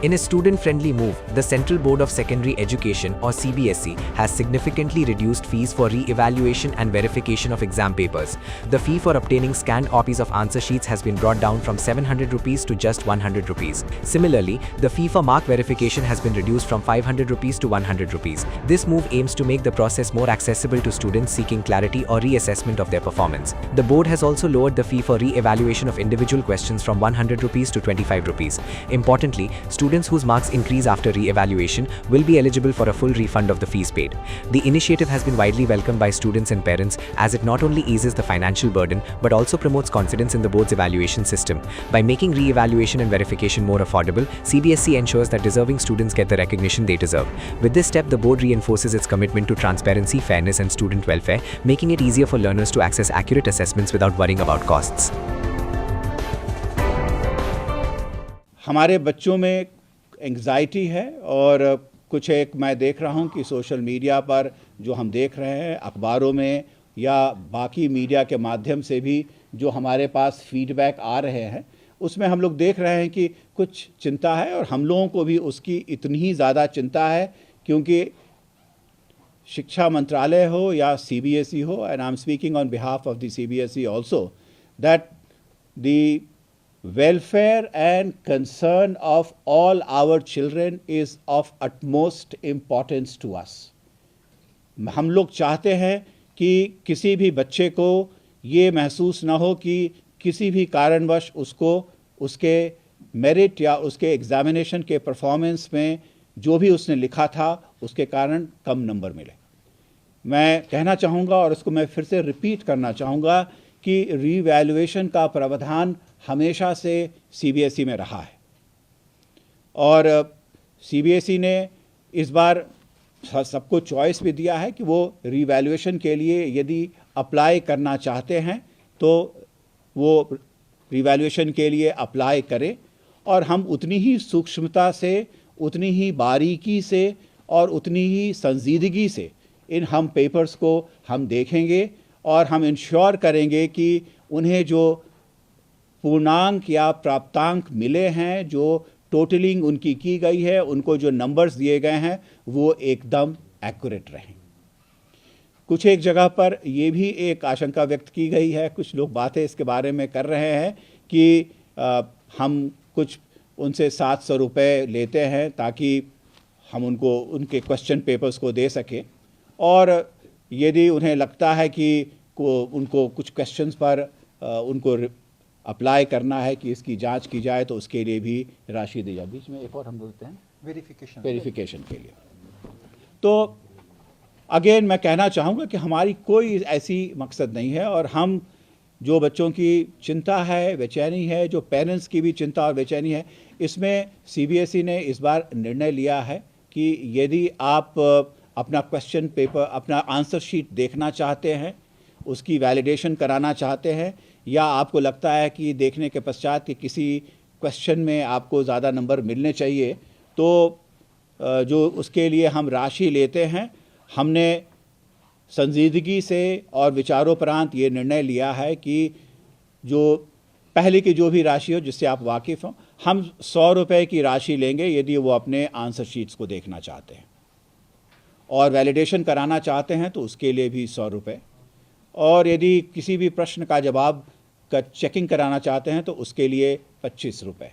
In a student-friendly move, the Central Board of Secondary Education or CBSE has significantly reduced fees for re-evaluation and verification of exam papers. The fee for obtaining scanned copies of answer sheets has been brought down from 700 rupees to just 100 rupees. Similarly, the fee for mark verification has been reduced from 500 rupees to 100 rupees. This move aims to make the process more accessible to students seeking clarity or reassessment of their performance. The board has also lowered the fee for re-evaluation of individual questions from 100 rupees to 25 rupees. Importantly, students whose marks increase after re-evaluation will be eligible for a full refund of the fees paid. The initiative has been widely welcomed by students and parents as it not only eases the financial burden but also promotes confidence in the board's evaluation system. By making re-evaluation and verification more affordable, CBSE ensures that deserving students get the recognition they deserve. With this step, the board reinforces its commitment to transparency, fairness and student welfare, making it easier for learners to access accurate assessments without worrying about costs. हमारे बच्चों में anxiety है और कुछ एक मैं देख रहा हूं कि सोशल मीडिया पर जो हम देख रहे हैं, अखबारों में या बाकी मीडिया के माध्यम से भी जो हमारे पास फीडबैक आ रहे हैं, उसमें हम लोग देख रहे हैं कि कुछ चिंता है और हम लोगों को भी उसकी इतनी ही ज़्यादा चिंता है क्योंकि शिक्षा मंत्रालय हो या CBSE हो, and I am speaking on behalf of the CBSE also, that the welfare and concern of all our children is of utmost importance to us. हम लोग चाहते हैं कि किसी भी बच्चे को ये महसूस ना हो कि किसी भी कारणवश उसको उसके मेरिट या उसके एग्जामिनेशन के परफॉर्मेंस में जो भी उसने लिखा था उसके कारण कम नंबर मिले. मैं कहना चाहूँगा और उसको मैं फिर से रिपीट करना चाहूँगा कि रीवैल्यूएशन का प्रावधान हमेशा से CBSE में रहा है और CBSE ने इस बार सबको चॉइस भी दिया है कि वो रीवैल्यूएशन के लिए यदि अप्लाई करना चाहते हैं तो वो रीवैल्यूएशन के लिए अप्लाई करें और हम उतनी ही सूक्ष्मता से, उतनी ही बारीकी से और उतनी ही संजीदगी से इन हम पेपर्स को हम देखेंगे और हम इंश्योर करेंगे कि उन्हें जो पूर्णांक या प्राप्तांक मिले हैं, जो टोटलिंग उनकी की गई है, उनको जो नंबर्स दिए गए हैं वो एकदम एक्यूरेट रहें. कुछ एक जगह पर ये भी एक आशंका व्यक्त की गई है, कुछ लोग बातें इसके बारे में कर रहे हैं कि हम कुछ उनसे 700 रुपये लेते हैं ताकि हम उनको उनके क्वेश्चन पेपर्स को दे सकें और यदि उन्हें लगता है कि उनको कुछ क्वेश्चंस पर उनको अप्लाई करना है कि इसकी जांच की जाए तो उसके लिए भी राशि दी जाए. बीच में एक और हम बोलते हैं वेरिफिकेशन के लिए. तो अगेन मैं कहना चाहूँगा कि हमारी कोई ऐसी मकसद नहीं है और हम जो बच्चों की चिंता है, बेचैनी है, जो पेरेंट्स की भी चिंता और बेचैनी है, इसमें CBSE ने इस बार निर्णय लिया है कि यदि आप अपना क्वेश्चन पेपर, अपना आंसर शीट देखना चाहते हैं, उसकी वैलिडेशन कराना चाहते हैं या आपको लगता है कि देखने के पश्चात कि किसी क्वेश्चन में आपको ज़्यादा नंबर मिलने चाहिए तो जो उसके लिए हम राशि लेते हैं, हमने संजीदगी से और विचारोपरांत ये निर्णय लिया है कि जो पहले की जो भी राशि हो जिससे आप वाकिफ़ हों, हम 100 रुपये की राशि लेंगे यदि वो अपने आंसर शीट्स को देखना चाहते हैं और वैलिडेशन कराना चाहते हैं तो उसके लिए भी 100 रुपये और यदि किसी भी प्रश्न का जवाब का चेकिंग कराना चाहते हैं तो उसके लिए 25 रुपये.